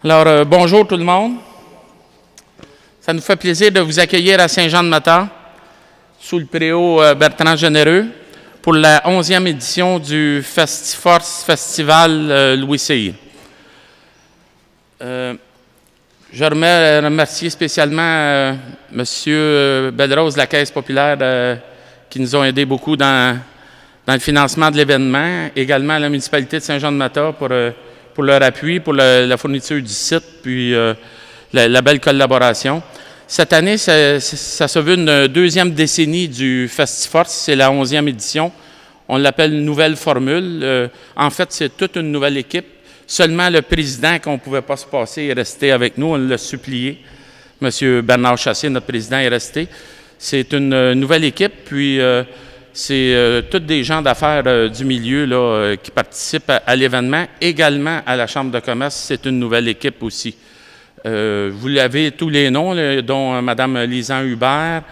Alors, bonjour tout le monde. Ça nous fait plaisir de vous accueillir à Saint-Jean-de-Mata, sous le préau Bertrand Généreux, pour la 11e édition du FestiForce Festival Louis Cyr. Je remercie spécialement M. Belrose de la Caisse populaire qui nous ont aidés beaucoup dans le financement de l'événement, également à la municipalité de Saint-Jean-de-Mata pour leur appui, pour la fourniture du site, puis la belle collaboration. Cette année, ça se veut une deuxième décennie du FestiForce, c'est la 11e édition. On l'appelle Nouvelle Formule. En fait, c'est toute une nouvelle équipe. Seulement le président qu'on ne pouvait pas se passer est resté avec nous, on l'a supplié. M. Bernard Chassé, notre président, est resté. C'est une nouvelle équipe, puis c'est tous des gens d'affaires du milieu là, qui participent à l'événement. Également à la Chambre de commerce, c'est une nouvelle équipe aussi. Vous l'avez tous les noms, dont Mme Lisan Hubert,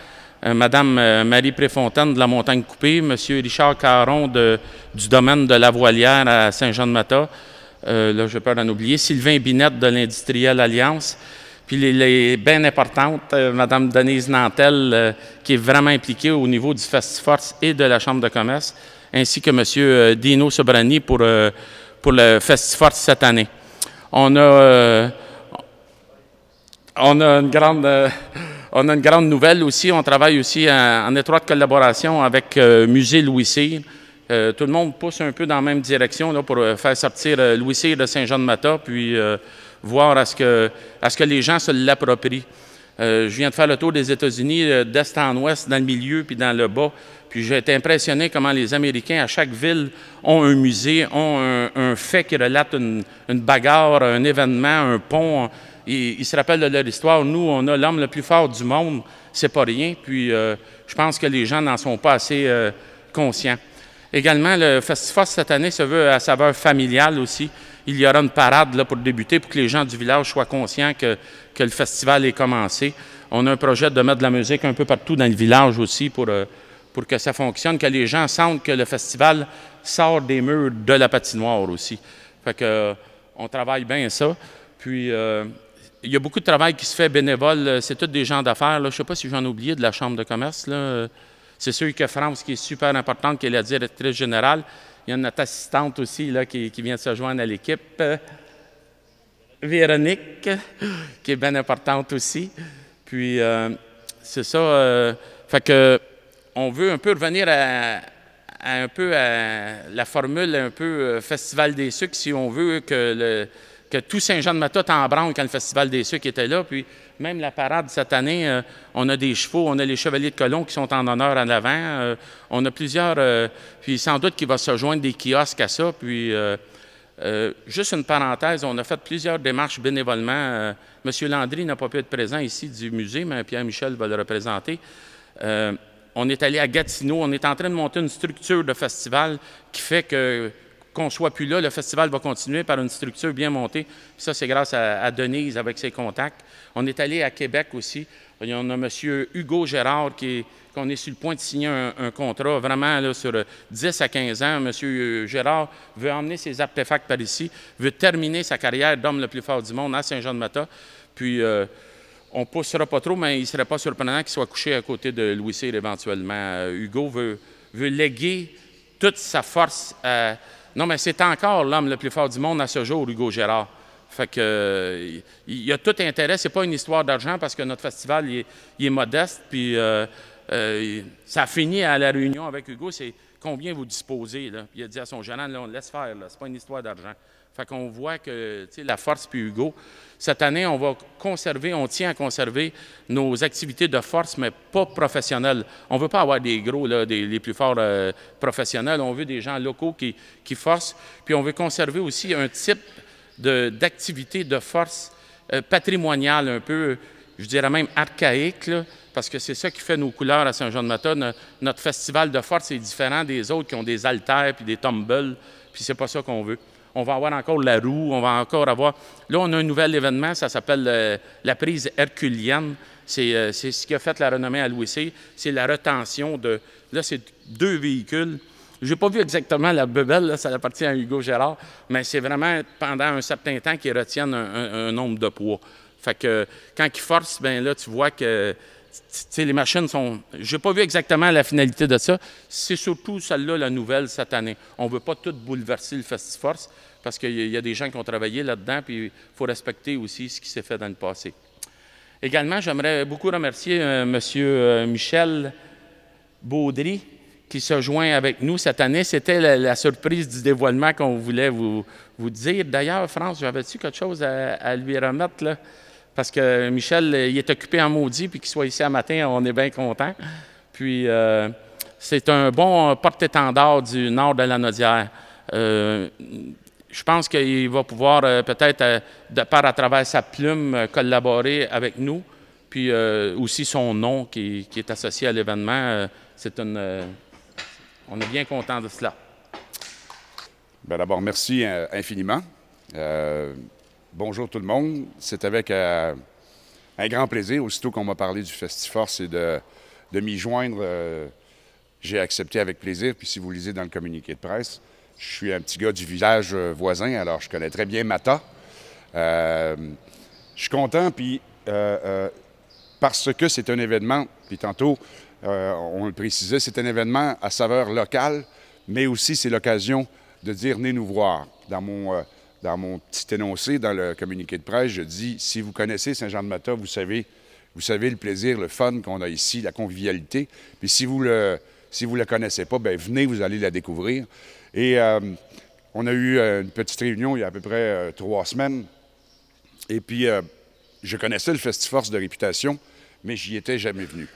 Mme Marie Préfontaine de la Montagne Coupée, M. Richard Caron du domaine de la Voilière à Saint-Jean-de-Mata, là j'ai peur d'en oublier, Sylvain Binette de l'Industrielle Alliance, puis les bien importantes, Mme Denise Nantel, qui est vraiment impliquée au niveau du FestiForce et de la Chambre de commerce, ainsi que M. Dino Sobrani pour le FestiForce cette année. On a une grande nouvelle aussi. On travaille aussi en étroite collaboration avec Musée Louis Cyr. Tout le monde pousse un peu dans la même direction là, pour faire sortir Louis Cyr de Saint-Jean-de-Mata, puis voir à ce que les gens se l'approprient. Je viens de faire le tour des États-Unis, d'est en ouest, dans le milieu puis dans le bas. Puis j'ai été impressionné comment les Américains, à chaque ville, ont un musée, ont un fait qui relate une bagarre, un événement, un pont. Ils se rappellent de leur histoire. Nous, on a l'homme le plus fort du monde, c'est pas rien. Puis je pense que les gens n'en sont pas assez conscients. Également, le FestiForce cette année se veut à saveur familiale aussi. Il y aura une parade là, pour débuter, pour que les gens du village soient conscients que le festival est commencé. On a un projet de mettre de la musique un peu partout dans le village aussi pour que ça fonctionne, que les gens sentent que le festival sort des murs de la patinoire aussi. Fait que on travaille bien ça. Puis il y a beaucoup de travail qui se fait bénévole. C'est tous des gens d'affaires. Je ne sais pas si j'en ai oublié de la Chambre de commerce. C'est sûr que France, qui est super importante, qui est la directrice générale. Il y a notre assistante aussi là, qui vient de se joindre à l'équipe. Véronique, qui est bien importante aussi. Puis c'est ça. Fait que on veut un peu revenir à la formule un peu Festival des sucres, si on veut que tout Saint-Jean-de-Mata t'embranle quand le Festival des sucres était là. Puis même la parade cette année, on a des chevaux, on a les Chevaliers de Colomb qui sont en honneur en avant. On a plusieurs, puis sans doute qu'il va se joindre des kiosques à ça. Puis juste une parenthèse, on a fait plusieurs démarches bénévolement. Monsieur Landry n'a pas pu être présent ici du musée, mais Pierre-Michel va le représenter. On est allé à Gatineau, on est en train de monter une structure de festival qui fait qu'on ne soit plus là, le festival va continuer par une structure bien montée. Puis ça, c'est grâce à Denise avec ses contacts. On est allé à Québec aussi. Il y en a M. Hugo Gérard qu'on est sur le point de signer un contrat vraiment là, sur 10 à 15 ans. M. Gérard veut emmener ses artefacts par ici, veut terminer sa carrière d'homme le plus fort du monde à Saint-Jean-de-Mata. Puis on ne poussera pas trop, mais il ne serait pas surprenant qu'il soit couché à côté de Louis Cyr éventuellement. Hugo veut léguer toute sa force à... Non, mais c'est encore l'homme le plus fort du monde à ce jour, Hugo Gérard. Fait que il y a tout intérêt. C'est pas une histoire d'argent parce que notre festival il est modeste. Puis ça a fini à la réunion avec Hugo. C'est combien vous disposez là. Puis il a dit à son gérant, là, on laisse faire. Là. C'est pas une histoire d'argent. Fait qu'on voit que la force puis Hugo. Cette année, on va conserver, on tient à conserver nos activités de force, mais pas professionnelles. On ne veut pas avoir des gros, là, les plus forts professionnels. On veut des gens locaux qui forcent. Puis on veut conserver aussi un type d'activité de force patrimoniale, un peu, je dirais même archaïque, là, parce que c'est ça qui fait nos couleurs à Saint-Jean-de-Mata. Notre festival de force est différent des autres qui ont des haltères puis des tumbles, puis c'est pas ça qu'on veut. On va avoir encore la roue, on va encore avoir... Là, on a un nouvel événement, ça s'appelle la prise herculienne. C'est ce qui a fait la renommée à Louis Cyr. C'est la retention de... Là, c'est 2 véhicules Je n'ai pas vu exactement la bebelle, là, ça appartient à Hugo Gérard, mais c'est vraiment pendant un certain temps qu'ils retiennent un nombre de poids. Fait que quand ils forcent, bien là, tu vois que les machines sont... Je n'ai pas vu exactement la finalité de ça. C'est surtout celle-là, la nouvelle, cette année. On ne veut pas tout bouleverser le Festiforce parce qu'il y a des gens qui ont travaillé là-dedans, puis il faut respecter aussi ce qui s'est fait dans le passé. Également, j'aimerais beaucoup remercier M. Michel Baudry, qui se joint avec nous cette année. C'était la surprise du dévoilement qu'on voulait vous dire. D'ailleurs, France, j'avais-tu quelque chose à lui remettre, là? Parce que Michel, il est occupé en maudit, puis qu'il soit ici un matin, on est bien content. Puis, c'est un bon porte-étendard du nord de la Naudière. Je pense qu'il va pouvoir peut-être, de part à travers sa plume, collaborer avec nous. Puis aussi son nom qui est associé à l'événement. On est bien content de cela. Bien, d'abord, merci infiniment. Bonjour tout le monde. C'est avec un grand plaisir, aussitôt qu'on m'a parlé du Festiforce et de m'y joindre, j'ai accepté avec plaisir. Puis si vous lisez dans le communiqué de presse, je suis un petit gars du village voisin, alors je connais très bien Mata. Je suis content, puis parce que c'est un événement, puis tantôt, on le précisait, c'est un événement à saveur locale, mais aussi c'est l'occasion de dire « venez nous voir ». Dans mon petit énoncé, dans le communiqué de presse, je dis « si vous connaissez Saint-Jean-de-Mata, vous savez le plaisir, le fun qu'on a ici, la convivialité. Puis si vous le connaissez pas, bien venez, vous allez la découvrir ». Et on a eu une petite réunion il y a à peu près 3 semaines. Et puis, je connaissais le Festiforce de réputation, mais j'y étais jamais venu.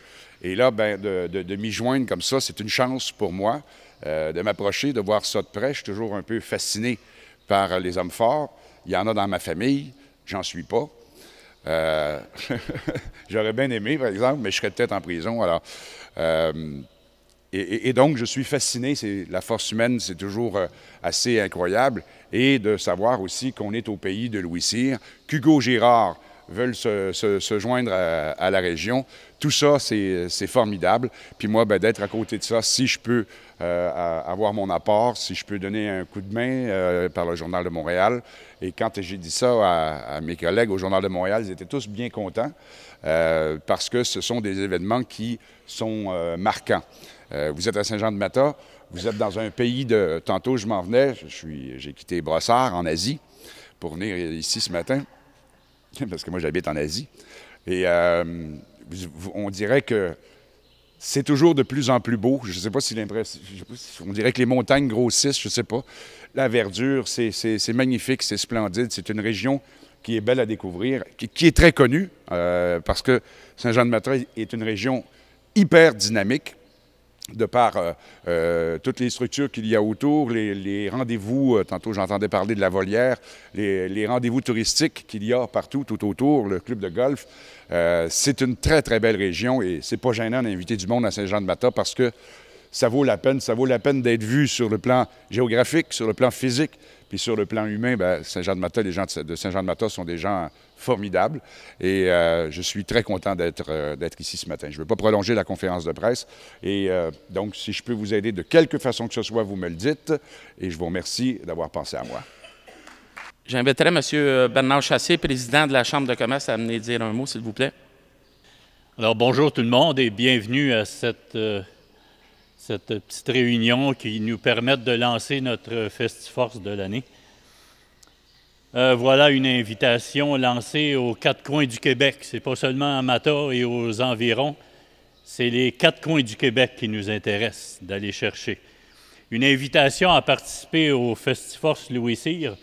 Et là, ben, de m'y joindre comme ça, c'est une chance pour moi de m'approcher, de voir ça de près. Je suis toujours un peu fasciné par les hommes forts. Il y en a dans ma famille, j'en suis pas. J'aurais bien aimé, par exemple, mais je serais peut-être en prison. Alors, et donc, je suis fasciné. La force humaine, c'est toujours assez incroyable. Et de savoir aussi qu'on est au pays de Louis Cyr, qu'Hugo Girard veulent se joindre à la région. Tout ça, c'est formidable. Puis moi, ben, d'être à côté de ça, si je peux avoir mon apport, si je peux donner un coup de main par le Journal de Montréal. Et quand j'ai dit ça à mes collègues au Journal de Montréal, ils étaient tous bien contents parce que ce sont des événements qui sont marquants. Vous êtes à Saint-Jean-de-Mata, vous êtes dans un pays de... Tantôt, je m'en venais, j'ai quitté Brossard en Asie pour venir ici ce matin, parce que moi, j'habite en Asie. Et on dirait que c'est toujours de plus en plus beau. Je ne sais pas si l'impression... On dirait que les montagnes grossissent, je ne sais pas. La verdure, c'est magnifique, c'est splendide. C'est une région qui est belle à découvrir, qui est très connue, parce que Saint-Jean-de-Mata est une région hyper dynamique, de par toutes les structures qu'il y a autour, les rendez-vous, tantôt j'entendais parler de la Volière, les rendez-vous touristiques qu'il y a partout, tout autour, le club de golf. C'est une très, très belle région et c'est pas gênant d'inviter du monde à Saint-Jean-de-Mata parce que ça vaut la peine d'être vu sur le plan géographique, sur le plan physique, puis sur le plan humain. Bien, Saint-Jean-de-Mata, les gens de Saint-Jean-de-Mata sont des gens formidables et je suis très content d'être ici ce matin. Je ne veux pas prolonger la conférence de presse et donc, si je peux vous aider de quelque façon que ce soit, vous me le dites et je vous remercie d'avoir pensé à moi. J'inviterai M. Bernard Chassé, président de la Chambre de commerce, à venir dire un mot, s'il vous plaît. Alors, bonjour tout le monde et bienvenue à cette petite réunion qui nous permet de lancer notre Festiforce de l'année. Voilà une invitation lancée aux 4 coins du Québec. Ce n'est pas seulement à Mata et aux environs, c'est les 4 coins du Québec qui nous intéressent d'aller chercher. Une invitation à participer au Festiforce Louis Cyr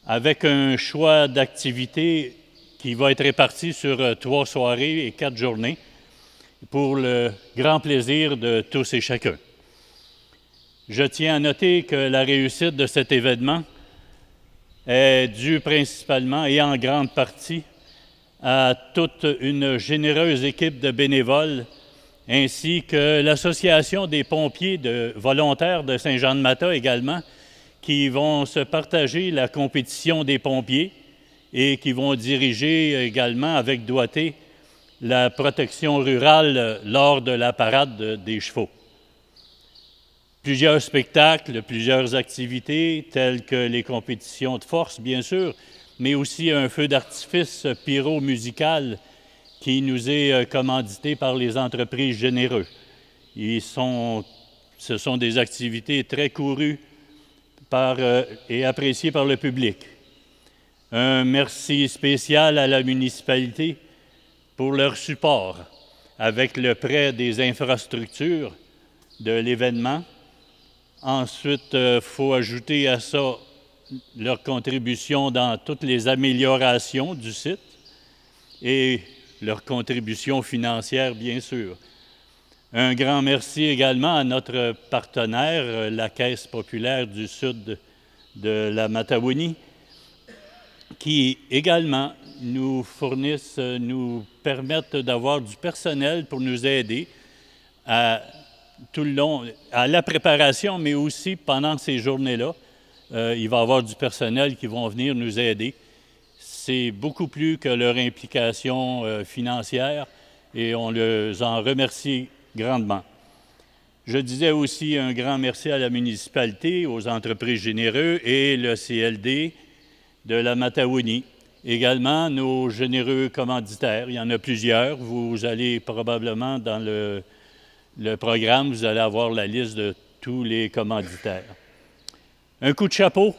avec un choix d'activités qui va être réparti sur 3 soirées et 4 journées pour le grand plaisir de tous et chacun. Je tiens à noter que la réussite de cet événement est due principalement et en grande partie à toute une généreuse équipe de bénévoles ainsi que l'Association des pompiers volontaires de Saint-Jean-de-Mata également, qui vont se partager la compétition des pompiers et qui vont diriger également avec doigté la protection rurale lors de la parade des chevaux. Plusieurs spectacles, plusieurs activités, telles que les compétitions de force, bien sûr, mais aussi un feu d'artifice pyro-musical qui nous est commandité par les entreprises généreux. Ce sont des activités très courues et appréciées par le public. Un merci spécial à la municipalité pour leur support avec le prêt des infrastructures de l'événement. Ensuite, il faut ajouter à ça leur contribution dans toutes les améliorations du site et leur contribution financière, bien sûr. Un grand merci également à notre partenaire, la Caisse populaire du Sud de la Mataouini, qui également nous fournissent, nous permettent d'avoir du personnel pour nous aider tout le long, à la préparation, mais aussi pendant ces journées-là. Il va y avoir du personnel qui vont venir nous aider. C'est beaucoup plus que leur implication financière et on les en remercie grandement. Je disais aussi un grand merci à la municipalité, aux entreprises généreuses et le CLD de la Mataouini. Également, nos généreux commanditaires, il y en a plusieurs. Vous allez probablement dans le programme, vous allez avoir la liste de tous les commanditaires. Un coup de chapeau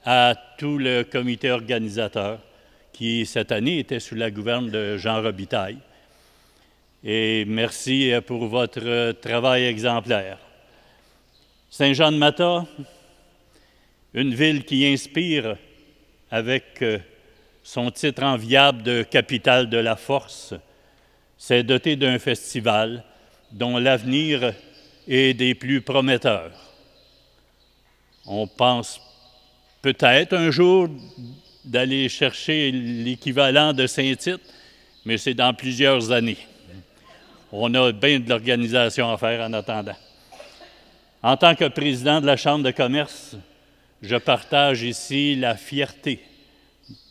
à tout le comité organisateur qui, cette année, était sous la gouverne de Jean Robitaille. Et merci pour votre travail exemplaire. Saint-Jean-de-Mata, une ville qui inspire avec son titre enviable de capitale de la force, s'est dotée d'un festival dont l'avenir est des plus prometteurs. On pense peut-être un jour d'aller chercher l'équivalent de Saint-Tite, mais c'est dans plusieurs années. On a bien de l'organisation à faire en attendant. En tant que président de la Chambre de commerce, je partage ici la fierté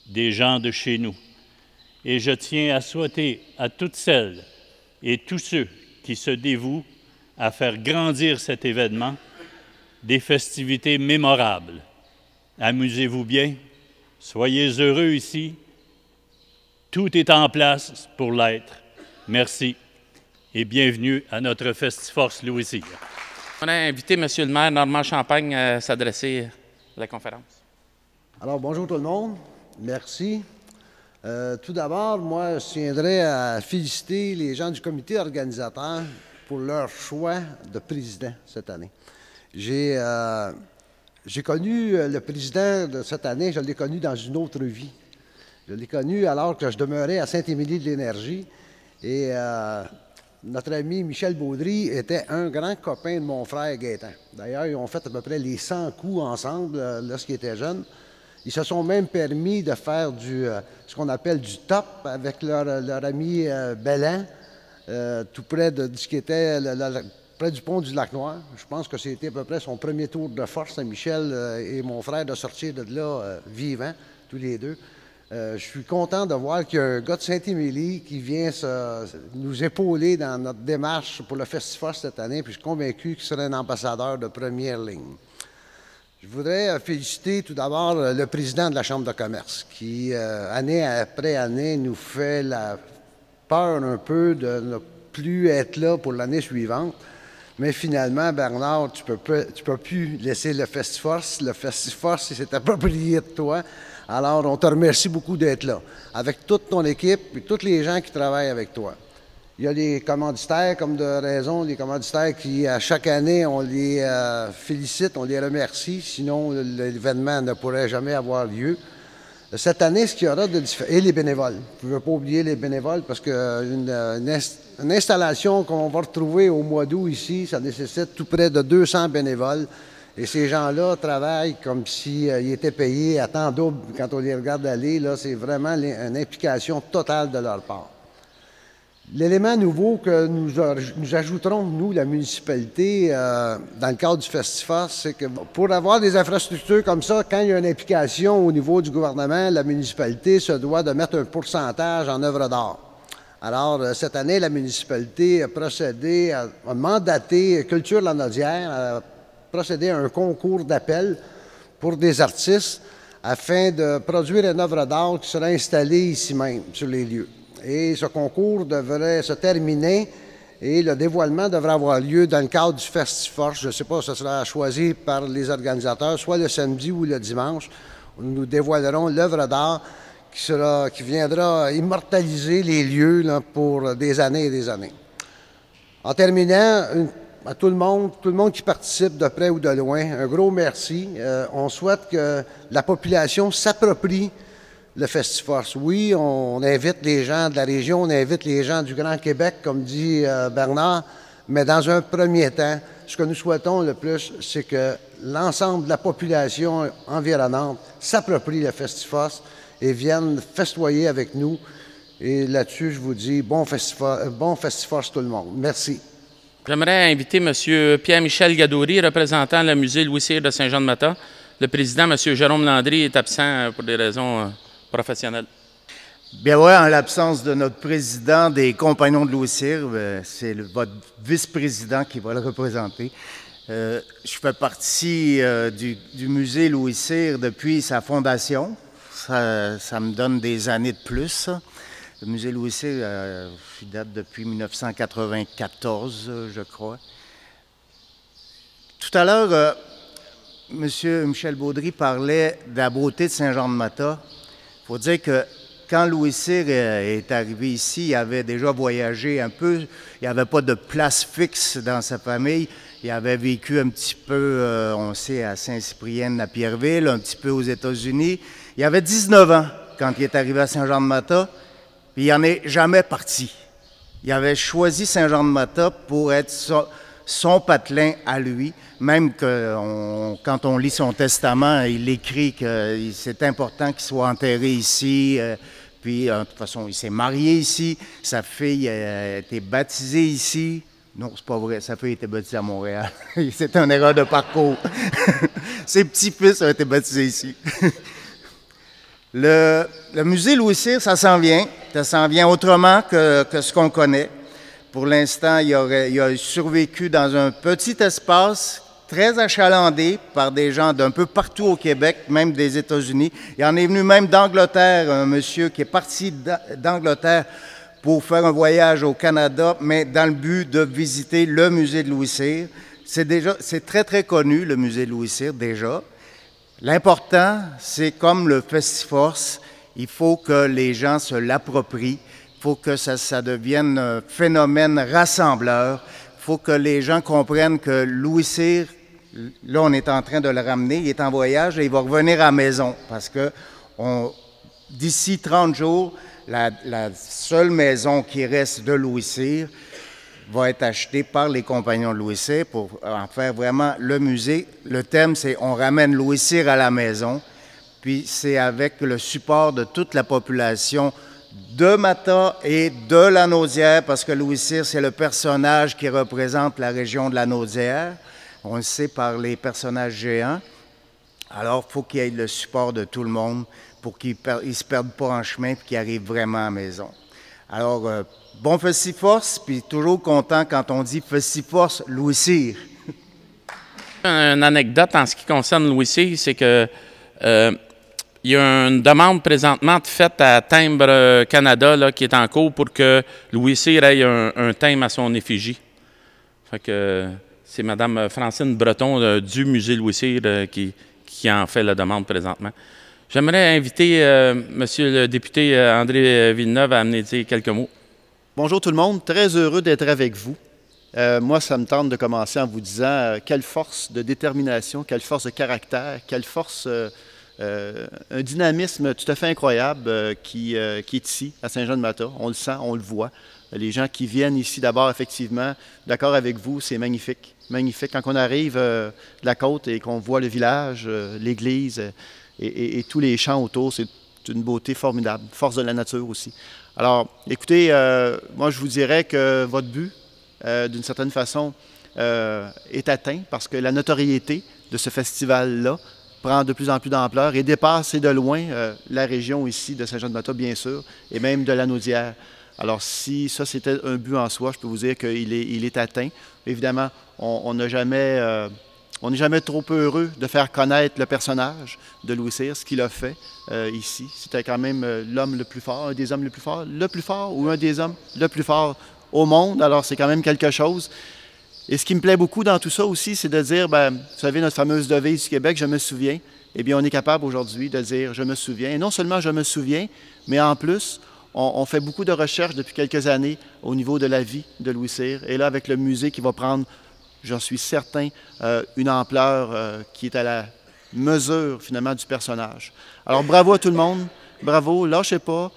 des gens de chez nous. Et je tiens à souhaiter à toutes celles et tous ceux qui se dévouent à faire grandir cet événement des festivités mémorables. Amusez-vous bien, soyez heureux ici. Tout est en place pour l'être. Merci et bienvenue à notre Festiforce Louis-Cyr. On a invité M. le maire Normand Champagne à s'adresser à la conférence. Alors, bonjour tout le monde. Merci. Tout d'abord, moi, je tiendrais à féliciter les gens du comité organisateur pour leur choix de président cette année. J'ai connu le président de cette année, je l'ai connu dans une autre vie. Je l'ai connu alors que je demeurais à Saint-Émilie-de-l'Énergie et notre ami Michel Baudry était un grand copain de mon frère Gaétan. D'ailleurs, ils ont fait à peu près les 100 coups ensemble lorsqu'ils étaient jeunes. Ils se sont même permis de faire ce qu'on appelle du top avec leur ami Bellan, tout près de ce qui était près du pont du Lac-Noir. Je pense que c'était à peu près son premier tour de force à Michel et mon frère de sortir de là vivants, tous les deux. Je suis content de voir qu'il y a un gars de Saint-Émilie qui vient nous épauler dans notre démarche pour le Festiforce cette année, puis je suis convaincu qu'il serait un ambassadeur de première ligne. Je voudrais féliciter tout d'abord le président de la Chambre de commerce qui, année après année, nous fait la peur un peu de ne plus être là pour l'année suivante. Mais finalement, Bernard, tu peux plus laisser le Festiforce. Le Festiforce, il s'est approprié de toi. Alors, on te remercie beaucoup d'être là, avec toute ton équipe et tous les gens qui travaillent avec toi. Il y a les commanditaires, comme de raison, les commanditaires qui, à chaque année, on les félicite, on les remercie, sinon l'événement ne pourrait jamais avoir lieu. Cette année, ce qu'il y aura de différent, et les bénévoles. Vous ne pouvez pas oublier les bénévoles parce qu'une installation qu'on va retrouver au mois d'août ici, ça nécessite tout près de 200 bénévoles. Et ces gens-là travaillent comme s'ils étaient payés à temps double quand on les regarde aller. Là, c'est vraiment une implication totale de leur part. L'élément nouveau que nous ajouterons, nous, la municipalité, dans le cadre du Festiforce, c'est que pour avoir des infrastructures comme ça, quand il y a une implication au niveau du gouvernement, la municipalité se doit de mettre un pourcentage en œuvre d'art. Alors, cette année, la municipalité a procédé à mandater Culture Lanaudière à procéder à un concours d'appel pour des artistes afin de produire une œuvre d'art qui sera installée ici même, sur les lieux. Et ce concours devrait se terminer et le dévoilement devrait avoir lieu dans le cadre du Festiforce. Je ne sais pas, ce sera choisi par les organisateurs, soit le samedi ou le dimanche, où nous dévoilerons l'œuvre d'art qui viendra immortaliser les lieux là, pour des années et des années. En terminant, à tout le monde qui participe de près ou de loin, un gros merci. On souhaite que la population s'approprie le Festiforce. Oui, on invite les gens de la région, on invite les gens du Grand Québec, comme dit Bernard, mais dans un premier temps, ce que nous souhaitons le plus, c'est que l'ensemble de la population environnante s'approprie le Festiforce et vienne festoyer avec nous. Et là-dessus, je vous dis bon Festiforce tout le monde. Merci. J'aimerais inviter M. Pierre-Michel Gadouri, représentant le musée Louis-Cyr de Saint-Jean-de-Mata. Le président, M. Jérôme Landry, est absent pour des raisons professionnelles. Bien oui, en l'absence de notre président des Compagnons de Louis-Cyr, c'est votre vice-président qui va le représenter. Je fais partie du musée Louis-Cyr depuis sa fondation. Ça me donne des années de plus. Le musée Louis-Cyr date depuis 1994, je crois. Tout à l'heure, M. Michel Baudry parlait de la beauté de Saint-Jean-de-Mata. Il faut dire que quand Louis-Cyr est arrivé ici, il avait déjà voyagé un peu. Il n'y avait pas de place fixe dans sa famille. Il avait vécu un petit peu, on sait, à Saint-Cyprien-de-la-Pierreville, un petit peu aux États-Unis. Il avait 19 ans quand il est arrivé à Saint-Jean-de-Mata, puis il n'en est jamais parti. Il avait choisi Saint-Jean-de-Mata pour être son patelin à lui, même que quand on lit son testament, il écrit que c'est important qu'il soit enterré ici. Puis, de toute façon, il s'est marié ici. Sa fille a été baptisée ici. Non, c'est pas vrai. Sa fille a été baptisée à Montréal. C'est une erreur de parcours. Ses petits-fils ont été baptisés ici. Le musée Louis-Cyr, ça s'en vient. Ça s'en vient autrement que ce qu'on connaît. Pour l'instant, il a survécu dans un petit espace très achalandé par des gens d'un peu partout au Québec, même des États-Unis. Il en est venu même d'Angleterre, un monsieur qui est parti d'Angleterre pour faire un voyage au Canada, mais dans le but de visiter le musée de Louis-Cyr. C'est très, très connu, le musée de Louis-Cyr, déjà. L'important, c'est comme le Festiforce, il faut que les gens se l'approprient. Il faut que ça devienne un phénomène rassembleur. Il faut que les gens comprennent que Louis-Cyr, là, on est en train de le ramener, il est en voyage et il va revenir à la maison parce que d'ici 30 jours, la seule maison qui reste de Louis-Cyr va être achetée par les Compagnons de Louis-Cyr pour en faire vraiment le musée. Le thème, c'est « On ramène Louis-Cyr à la maison ». Puis c'est avec le support de toute la population de Mata et de la Naudière, parce que Louis-Cyr, c'est le personnage qui représente la région de la Naudière. On le sait par les personnages géants. Alors, il faut qu'il y ait le support de tout le monde pour qu'ils ne se perdent pas en chemin et qu'ils arrivent vraiment à la maison. Alors, bon Festiforce, puis toujours content quand on dit Festiforce Louis-Cyr. Une anecdote en ce qui concerne Louis-Cyr, c'est que il y a une demande présentement faite à Timbre Canada là, qui est en cours pour que Louis-Cyr ait un thème à son effigie. Fait que c'est Mme Francine Breton du musée Louis-Cyr qui en fait la demande présentement. J'aimerais inviter Monsieur le député André Villeneuve à amener dire quelques mots. Bonjour tout le monde, très heureux d'être avec vous. Moi, ça me tente de commencer en vous disant quelle force de détermination, quelle force de caractère, quelle force... un dynamisme tout à fait incroyable qui est ici, à Saint-Jean-de-Mata. On le sent, on le voit. Les gens qui viennent ici, d'abord, effectivement, d'accord avec vous, c'est magnifique. Magnifique. Quand on arrive de la côte et qu'on voit le village, l'église et tous les champs autour, c'est une beauté formidable. Force de la nature aussi. Alors, écoutez, moi, je vous dirais que votre but, d'une certaine façon, est atteint parce que la notoriété de ce festival-là prend de plus en plus d'ampleur et dépasse de loin la région ici de Saint-Jean-de-Mata, bien sûr, et même de la Naudière. Alors, si ça, c'était un but en soi, je peux vous dire qu'il est atteint. Évidemment, on n'a jamais On n'est jamais trop heureux de faire connaître le personnage de Louis Cyr, ce qu'il a fait ici. C'était quand même l'homme le plus fort, un des hommes le plus fort ou un des hommes le plus fort au monde. Alors, c'est quand même quelque chose. Et ce qui me plaît beaucoup dans tout ça aussi, c'est de dire, bien, vous savez, notre fameuse devise du Québec, « Je me souviens », eh bien, on est capable aujourd'hui de dire « Je me souviens ». Et non seulement « Je me souviens », mais en plus, on fait beaucoup de recherches depuis quelques années au niveau de la vie de Louis Cyr. Et là, avec le musée qui va prendre, j'en suis certain, une ampleur qui est à la mesure, finalement, du personnage. Alors, bravo à tout le monde. Bravo, lâchez pas.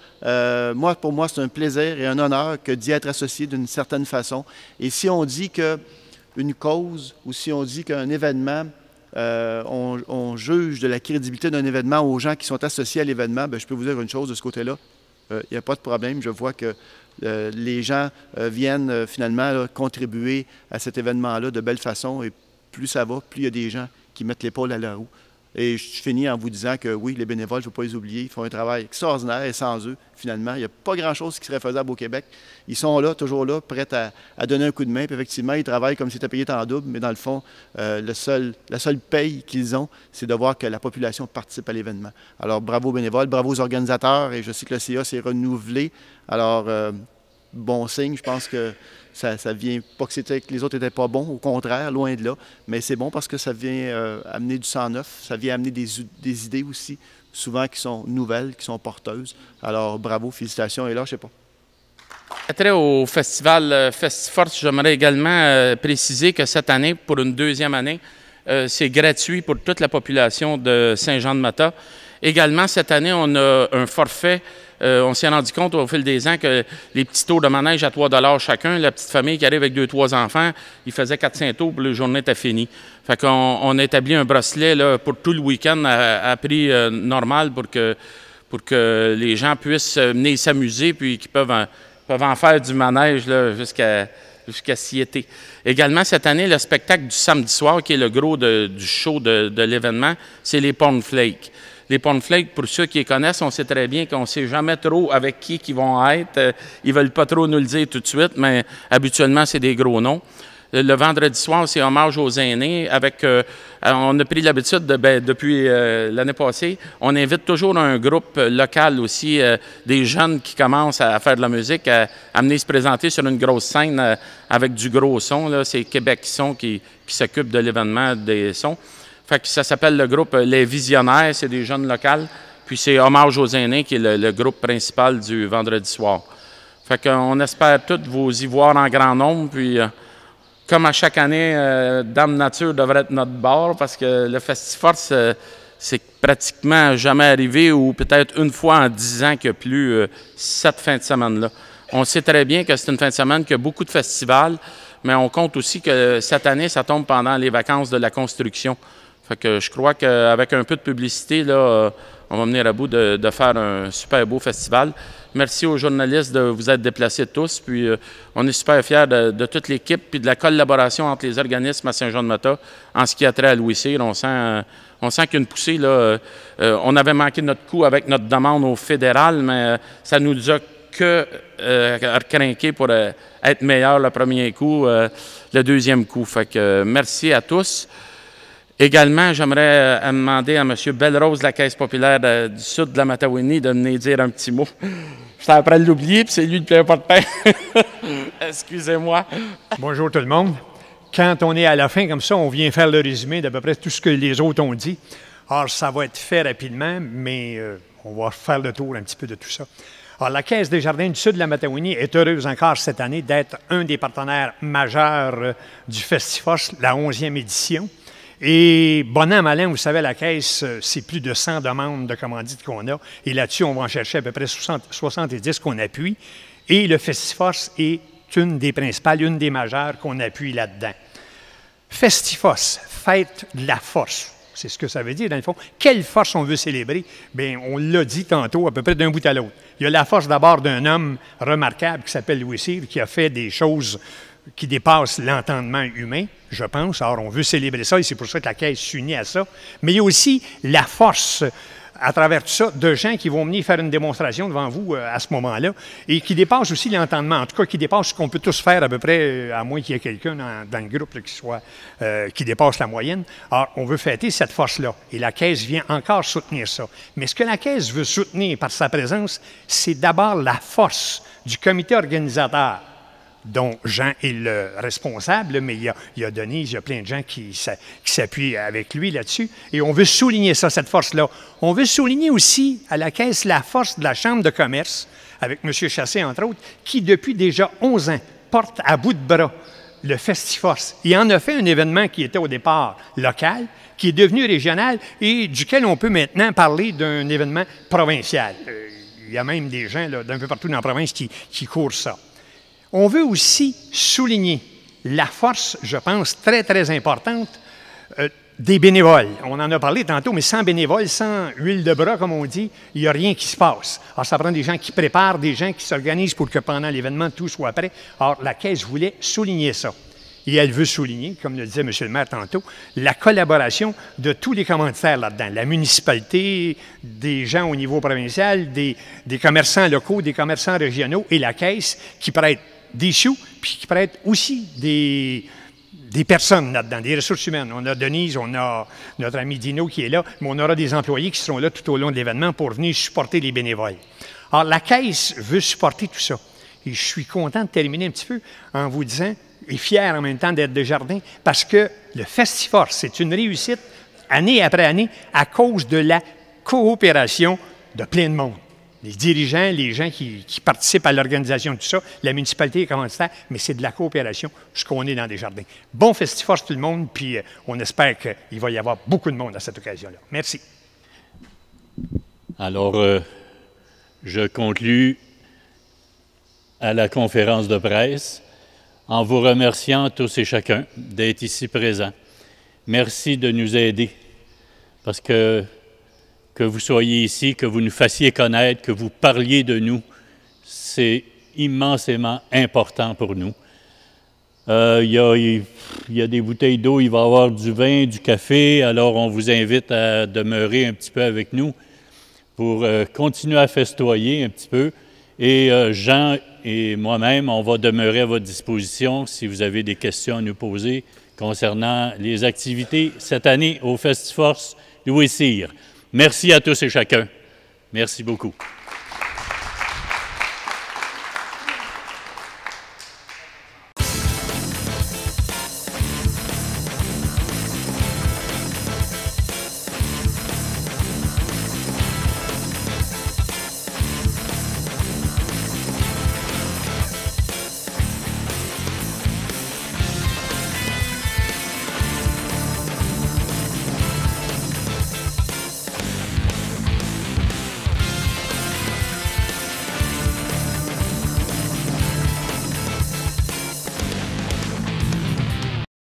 Pour moi, c'est un plaisir et un honneur que d'y être associé d'une certaine façon. Et si on dit qu'une cause ou si on dit qu'un événement, on juge de la crédibilité d'un événement aux gens qui sont associés à l'événement, bien, je peux vous dire une chose de ce côté-là. Il n'y a pas de problème. Je vois que les gens viennent finalement là, contribuer à cet événement-là de belle façon. Et plus ça va, plus il y a des gens qui mettent l'épaule à la roue. Et je finis en vous disant que oui, les bénévoles, je ne veux pas les oublier, ils font un travail extraordinaire et sans eux, finalement, il n'y a pas grand-chose qui serait faisable au Québec. Ils sont là, toujours là, prêts à donner un coup de main. Puis effectivement, ils travaillent comme s'ils étaient payés en double, mais dans le fond, la seule paye qu'ils ont, c'est de voir que la population participe à l'événement. Alors, bravo aux bénévoles, bravo aux organisateurs, et je sais que le CA s'est renouvelé. Alors, bon signe, je pense que ça vient, pas que les autres n'étaient pas bons, au contraire, loin de là, mais c'est bon parce que ça vient amener du sang neuf, ça vient amener des idées aussi, souvent qui sont nouvelles, qui sont porteuses. Alors, bravo, félicitations, et là, je sais pas. Après au festival FestiForce, j'aimerais également préciser que cette année, pour une deuxième année, c'est gratuit pour toute la population de Saint-Jean-de-Mata. Également, cette année, on a un forfait. On s'est rendu compte au fil des ans que les petits tours de manège à 3 $ chacun, la petite famille qui arrive avec 2-3 enfants, ils faisaient 400 tours, puis la journée était finie. Fait qu'on a établi un bracelet là, pour tout le week-end à prix normal pour que les gens puissent venir s'amuser, puis qu'ils peuvent en faire du manège jusqu'à s'y été. Également, cette année, le spectacle du samedi soir, qui est le gros du show de l'événement, c'est les Cornflakes. Les Cornflakes, pour ceux qui les connaissent, on sait très bien qu'on ne sait jamais trop avec qui ils vont être. Ils ne veulent pas trop nous le dire tout de suite, mais habituellement, c'est des gros noms. Le vendredi soir, c'est hommage aux aînés. On a pris l'habitude, depuis l'année passée, on invite toujours un groupe local aussi, des jeunes qui commencent à faire de la musique, à venir se présenter sur une grosse scène avec du gros son. C'est Québec Son qui s'occupe de l'événement des sons. Fait que ça s'appelle le groupe Les Visionnaires, c'est des jeunes locaux. Puis c'est Hommage aux aînés qui est le groupe principal du vendredi soir. Fait qu'on espère tous vous y voir en grand nombre. Puis comme à chaque année, Dame Nature devrait être notre bord parce que le FestiForce, c'est pratiquement jamais arrivé ou peut-être une fois en 10 ans qu'il n'y a plus cette fin de semaine-là. On sait très bien que c'est une fin de semaine qui a beaucoup de festivals, mais on compte aussi que cette année, ça tombe pendant les vacances de la construction. Fait que je crois qu'avec un peu de publicité, là, on va venir à bout de faire un super beau festival. Merci aux journalistes de vous être déplacés tous. Puis on est super fiers de toute l'équipe puis de la collaboration entre les organismes à Saint-Jean-de-Mata en ce qui a trait à Louis Cyr. On sent qu'il y a une poussée. Là. On avait manqué notre coup avec notre demande au fédéral, mais ça nous a craqué pour être meilleur le premier coup, le deuxième coup. Fait que merci à tous. Également, j'aimerais demander à M. Belrose de la Caisse populaire du Sud de la Matawini de venir dire un petit mot. J'étais après de l'oublier, puis c'est lui le plein pas de pain. Excusez-moi. Bonjour tout le monde. Quand on est à la fin comme ça, on vient faire le résumé d'à peu près tout ce que les autres ont dit. Alors, ça va être fait rapidement, mais on va faire le tour un petit peu de tout ça. Alors, la Caisse des Jardins du Sud de la Matawini est heureuse encore cette année d'être un des partenaires majeurs du FestiForce, la 11e édition. Et bon an, mal an, vous savez, la Caisse, c'est plus de 100 demandes de commandites qu'on a. Et là-dessus, on va en chercher à peu près 70 qu'on appuie. Et le FestiForce est une des principales, une des majeures qu'on appuie là-dedans. FestiForce, fête de la force. C'est ce que ça veut dire, dans le fond. Quelle force on veut célébrer? Bien, on l'a dit tantôt, à peu près d'un bout à l'autre. Il y a la force d'abord d'un homme remarquable qui s'appelle Louis Cyr, qui a fait des choses qui dépassent l'entendement humain, je pense. Alors, on veut célébrer ça et c'est pour ça que la Caisse s'unit à ça. Mais il y a aussi la force à travers tout ça, de gens qui vont venir faire une démonstration devant vous à ce moment-là et qui dépassent aussi l'entendement, en tout cas qui dépassent ce qu'on peut tous faire à peu près, à moins qu'il y ait quelqu'un dans le groupe là, qui dépasse la moyenne. Alors, on veut fêter cette force-là et la Caisse vient encore soutenir ça. Mais ce que la Caisse veut soutenir par sa présence, c'est d'abord la force du comité organisateur, dont Jean est le responsable, mais il y a Denise, il y a plein de gens qui s'appuient avec lui là-dessus. Et on veut souligner ça, cette force-là. On veut souligner aussi à la Caisse la force de la Chambre de commerce, avec M. Chassé, entre autres, qui, depuis déjà 11 ans, porte à bout de bras le Festiforce. Il en a fait un événement qui était au départ local, qui est devenu régional et duquel on peut maintenant parler d'un événement provincial. Il y a même des gens d'un peu partout dans la province qui courent ça. On veut aussi souligner la force, je pense, très, très importante des bénévoles. On en a parlé tantôt, mais sans bénévoles, sans huile de bras, comme on dit, il n'y a rien qui se passe. Alors, ça prend des gens qui préparent, des gens qui s'organisent pour que pendant l'événement, tout soit prêt. Alors, la Caisse voulait souligner ça. Et elle veut souligner, comme le disait M. le maire tantôt, la collaboration de tous les commanditaires là-dedans. La municipalité, des gens au niveau provincial, des commerçants locaux, des commerçants régionaux et la Caisse qui prêtent des sous, puis qui prêtent aussi des personnes là-dedans, des ressources humaines. On a Denise, on a notre ami Dino qui est là, mais on aura des employés qui seront là tout au long de l'événement pour venir supporter les bénévoles. Alors, la Caisse veut supporter tout ça. Et je suis content de terminer un petit peu en vous disant, et fier en même temps d'être Desjardins, parce que le Festiforce, c'est une réussite année après année à cause de la coopération de plein de monde. Les dirigeants, les gens qui participent à l'organisation de tout ça, la municipalité est commanditaire, mais c'est de la coopération, ce qu'on est dans Desjardins. Bon Festiforce tout le monde, puis on espère qu'il va y avoir beaucoup de monde à cette occasion-là. Merci. Alors, je conclus à la conférence de presse en vous remerciant tous et chacun d'être ici présents. Merci de nous aider, parce que vous soyez ici, que vous nous fassiez connaître, que vous parliez de nous, c'est immensément important pour nous. Il y a des bouteilles d'eau, il va y avoir du vin, du café, alors on vous invite à demeurer un petit peu avec nous pour continuer à festoyer un petit peu. Et Jean et moi-même, on va demeurer à votre disposition si vous avez des questions à nous poser concernant les activités cette année au Festiforce Louis Cyr. Merci à tous et chacun. Merci beaucoup.